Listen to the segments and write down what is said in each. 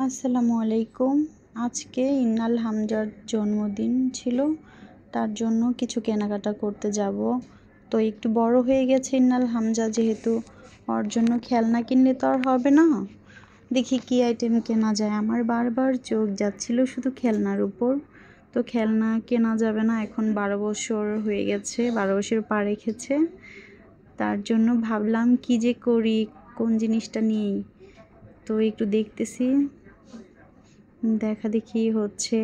আসসালামু আলাইকুম। আজকে ইন্নাল হামজার জন্মদিন ছিল। তার জন্য কিছু কেনাকাটা করতে যাব। তো একটু বড় হয়ে গেছে ইন্নাল হামজা, যেহেতু ওর জন্য খেলনা কিনলে তো আর হবে না। দেখি কি আইটেম কেনা যায়। আমার বারবার চোখ যাচ্ছিল শুধু খেলনার উপর। তো খেলনা কেনা যাবে না, এখন 12 বছর হয়ে গেছে, 12 বছর পা রেখেছে। তার জন্য ভাবলাম কি যে করি, কোন জিনিসটা নিই। তো একটু দেখতেছি, দেখা দেখি হচ্ছে।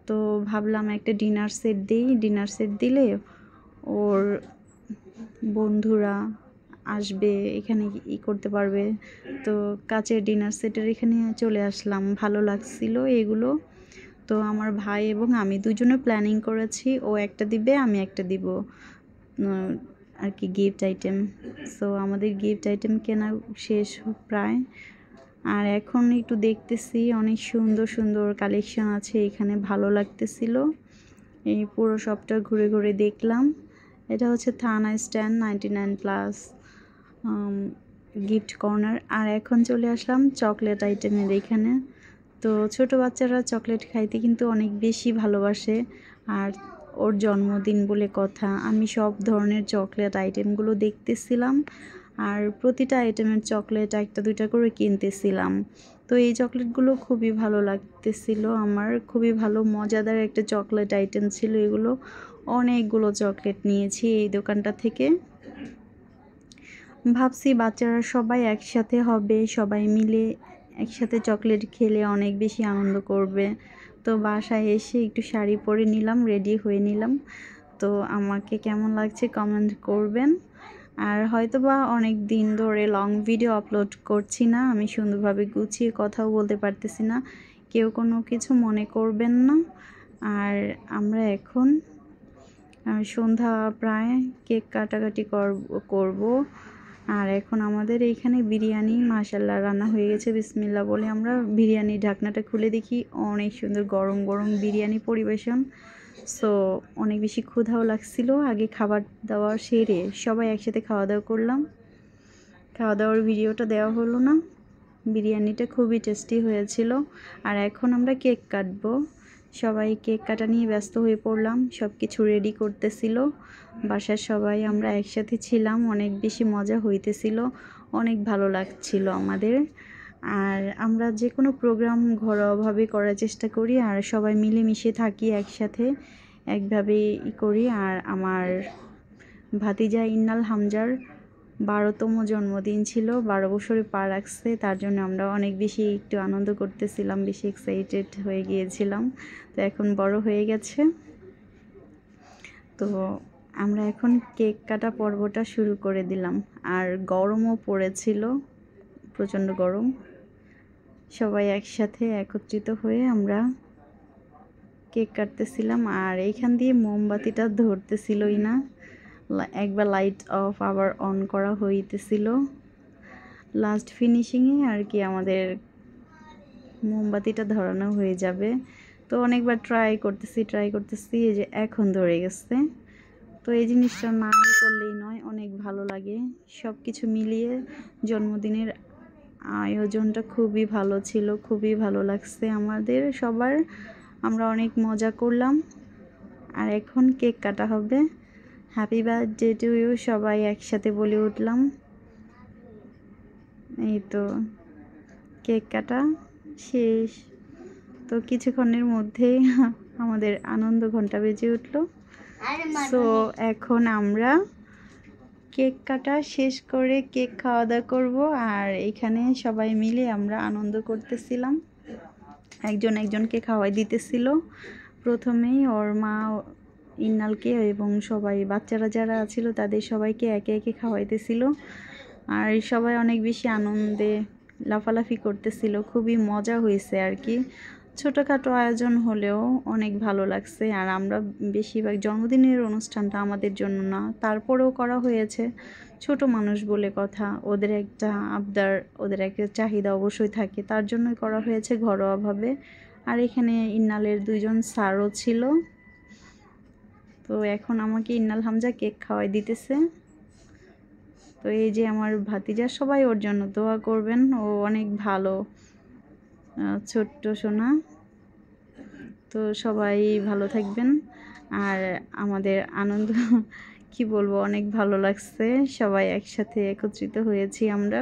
তো ভাবলাম একটা ডিনার সেট দিই। ডিনার সেট দিলে ওর বন্ধুরা আসবে, এখানে করতে পারবে। তো কাচের ডিনার সেটের এখানে চলে আসলাম, ভালো লাগছিল এগুলো। তো আমার ভাই এবং আমি দুজনে প্ল্যানিং করেছি, ও একটা দিবে আমি একটা দিব আর কি, গিফট আইটেম। সো আমাদের গিফট আইটেম কেনা শেষ প্রায়। আর এখন একটু দেখতেছি, অনেক সুন্দর সুন্দর কালেকশন আছে এখানে, ভালো লাগতেছিল। এই পুরো শপটা ঘুরে ঘুরে দেখলাম। এটা হচ্ছে থানা স্ট্যান্ড 99+ গিফট কর্নার। আর এখন চলে আসলাম চকলেট আইটেমের এখানে। তো ছোট বাচ্চারা চকলেট খাইতে কিন্তু অনেক বেশি ভালোবাসে। আর ওর জন্মদিন বলে কথা, আমি সব ধরনের চকলেট আইটেমগুলো দেখতেছিলাম। আর প্রতিটা আইটেমের চকলেট একটা দুইটা করে কিনতেছিলাম। তো এই চকলেটগুলো খুবই ভালো লাগতেছিল আমার, খুবই ভালো মজাদার একটা চকলেট আইটেম ছিল এগুলো। অনেকগুলো চকলেট নিয়েছি এই দোকানটা থেকে। ভাবছি বাচ্চারা সবাই একসাথে হবে, সবাই মিলে একসাথে চকলেট খেলে অনেক বেশি আনন্দ করবে। তো বাসায় এসে একটু শাড়ি পরে নিলাম, রেডি হয়ে নিলাম। তো আমাকে কেমন লাগছে কমেন্ট করবেন। আর হয়তোবা অনেক দিন ধরে লং ভিডিও আপলোড করছি না, আমি সুন্দরভাবে গুছিয়ে কথাও বলতে পারতেছি না, কেউ কোনো কিছু মনে করবেন না। আর আমরা এখন সন্ধ্যা প্রায়, কেক কাটাকাটি করব। আর এখন আমাদের এইখানে বিরিয়ানি মাশাল্লাহ রান্না হয়ে গেছে। বিসমিল্লাহ বলে আমরা বিরিয়ানির ঢাকনাটা খুলে দেখি, অনেক সুন্দর গরম গরম বিরিয়ানি পরিবেশন। সো অনেক বেশি ক্ষুধাও লাগছিল। আগে খাবার দাওয়া সেরে সবাই একসাথে খাওয়া দাওয়া করলাম। খাওয়া দাওয়ার ভিডিওটা দেওয়া হলো না। বিরিয়ানিটা খুবই টেস্টি হয়েছিল। আর এখন আমরা কেক কাটবো। সবাই কেক কাটা নিয়ে ব্যস্ত হয়ে পড়লাম, সব কিছু রেডি করতেছিল। বাসার সবাই আমরা একসাথে ছিলাম, অনেক বেশি মজা হইতেছিল, অনেক ভালো লাগছিল আমাদের। আর আমরা যে কোনো প্রোগ্রাম ঘরোয়াভাবে করার চেষ্টা করি, আর সবাই মিলেমিশে থাকি একসাথে, একভাবে করি। আর আমার ভাতিজা ইন্নাল হামজার 12তম জন্মদিন ছিল, 12 বছরে পা রাখছে। তার জন্য আমরা অনেক বেশি একটু আনন্দ করতেছিলাম, বেশি এক্সাইটেড হয়ে গিয়েছিলাম। তো এখন বড় হয়ে গেছে। তো আমরা এখন কেক কাটা পর্বটা শুরু করে দিলাম। আর গরমও পড়েছিল, প্রচণ্ড গরম। সবাই একসাথে একত্রিত হয়ে আমরা কেক কাটতেছিলাম। আর এইখান দিয়ে মোমবাতিটা ধরতেছিলই না, একবার লাইট অফ আবার অন করা হইতেছিল। লাস্ট ফিনিশিংয়ে আর কি আমাদের মোমবাতিটা ধরানো হয়ে যাবে। তো অনেকবার ট্রাই করতেছি, এই যে এখন ধরে গেছে। তো এই জিনিসটা না করলেই নয়, অনেক ভালো লাগে। সব কিছু মিলিয়ে জন্মদিনের আয়োজনটা খুবই ভালো ছিল, খুবই ভালো লাগছে আমাদের সবার। আমরা অনেক মজা করলাম। আর এখন কেক কাটা হবে। হ্যাপি বার্থডে টু ইউ সবাই একসাথে বলে উঠলাম। এই তো কেক কাটা শেষ। তো কিছুক্ষণের মধ্যেই আমাদের আনন্দ ঘন্টা বেজে উঠলো। সো এখন আমরা কেক কাটা শেষ করে কেক খাওয়া দাওয়া করবো। আর এখানে সবাই মিলে আমরা আনন্দ করতেছিলাম, একজন একজনকে খাওয়াই দিতেছিল। প্রথমেই ওর মা ইন্নালকে এবং সবাই বাচ্চারা যারা ছিল তাদের সবাইকে একে একে খাওয়াইতেছিল। আর সবাই অনেক বেশি আনন্দে লাফালাফি করতেছিল, খুবই মজা হয়েছে আর কি। ছোটোখাটো আয়োজন হলেও অনেক ভালো লাগছে। আর আমরা বেশিরভাগ জন্মদিনের অনুষ্ঠানটা আমাদের জন্য না, তারপরেও করা হয়েছে। ছোট মানুষ বলে কথা, ওদের একটা আবদার, ওদের একটা চাহিদা অবশ্যই থাকে, তার জন্যই করা হয়েছে ঘরোয়াভাবে। আর এখানে ইন্নালের 2জন স্যারও ছিল। তো এখন আমাকে ইন্নাল হামজা কেক খাওয়াই দিতেছে। তো এই যে আমার ভাতিজা, সবাই ওর জন্য দোয়া করবেন, ও অনেক ভালো। ছোট্ট সোনা। তো সবাই ভালো থাকবেন। আর আমাদের আনন্দ কি বলবো, অনেক ভালো লাগছে, সবাই একসাথে একত্রিত হয়েছি আমরা।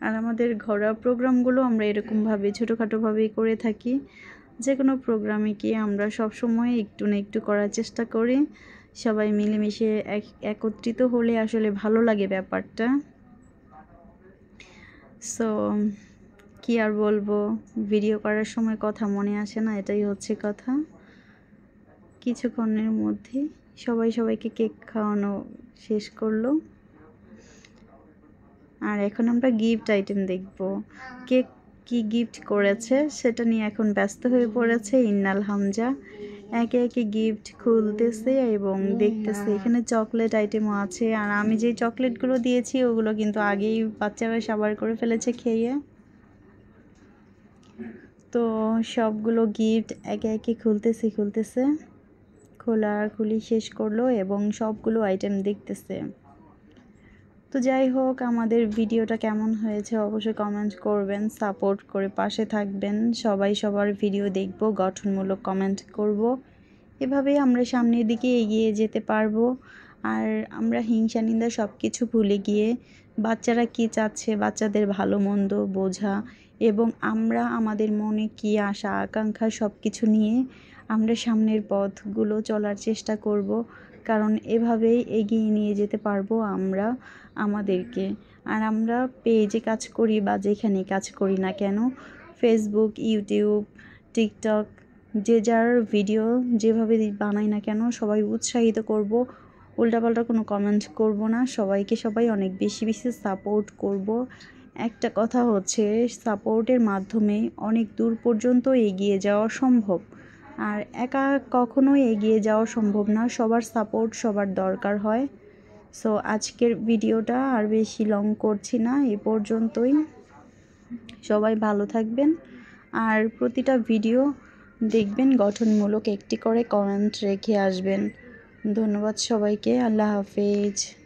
আর আমাদের ঘরোয়া প্রোগ্রামগুলো আমরা এরকমভাবে ছোটোখাটোভাবেই করে থাকি। যে কোনো প্রোগ্রামে কি আমরা সবসময় একটু না একটু করার চেষ্টা করি। সবাই মিলেমিশে একত্রিত হলে আসলে ভালো লাগে ব্যাপারটা। সো কি আর বলবো, ভিডিও করার সময় কথা মনে আসে না, এটাই হচ্ছে কথা। কিছুক্ষণের মধ্যে সবাইকে কেক খাওয়ানো শেষ করলো। আর এখন আমরা গিফট আইটেম দেখব। কেক কি গিফট করেছে সেটা নিয়ে এখন ব্যস্ত হয়ে পড়েছে ইন্নাল হামজা। একে একে গিফট খুলতেছে এবং দেখতেছে। এখানে চকলেট আইটেমও আছে। আর আমি যে চকলেটগুলো দিয়েছি ওগুলো কিন্তু আগেই বাচ্চারা সাবার করে ফেলেছে খেয়ে। তো সবগুলো গিফট একে একে খুলতেছে। খোলাখুলি শেষ করলো এবং সবগুলো আইটেম দেখতেছে। তো যাই হোক, আমাদের ভিডিওটা কেমন হয়েছে অবশ্যই কমেন্ট করবেন, সাপোর্ট করে পাশে থাকবেন। সবাই সবার ভিডিও দেখব, গঠনমূলক কমেন্ট করব। এভাবেই আমরা সামনের দিকে এগিয়ে যেতে পারবো। আর আমরা হিংসা নিন্দা সব কিছু ভুলে গিয়ে বাচ্চারা কি চাচ্ছে, বাচ্চাদের ভালো মন্দ বোঝা এবং আমরা আমাদের মনে কি আশা আকাঙ্ক্ষা সব কিছু নিয়ে আমরা সামনের পথগুলো চলার চেষ্টা করব। কারণ এভাবেই এগিয়ে নিয়ে যেতে পারবো আমরা আমাদেরকে। আর আমরা পেজে কাজ করি বা যেখানে কাজ করি না কেন, ফেসবুক, ইউটিউব, টিকটক, যে যার ভিডিও যেভাবে বানাই না কেন সবাই উৎসাহিত করব। উল্টাপাল্টা কোনো কমেন্ট করব না। সবাই অনেক বেশি সাপোর্ট করব। একটা কথা হচ্ছে, সাপোর্টের মাধ্যমে অনেক দূর পর্যন্ত এগিয়ে যাওয়া সম্ভব। আর একা কখনোই এগিয়ে যাওয়া সম্ভব না, সবার সাপোর্ট সবার দরকার হয়। সো আজকের ভিডিওটা আর বেশি লং করছি না, এ পর্যন্তই। সবাই ভালো থাকবেন আর প্রতিটা ভিডিও দেখবেন, গঠনমূলক একটি করে কমেন্ট রেখে আসবেন। ধন্যবাদ সবাইকে। আল্লাহ হাফেজ।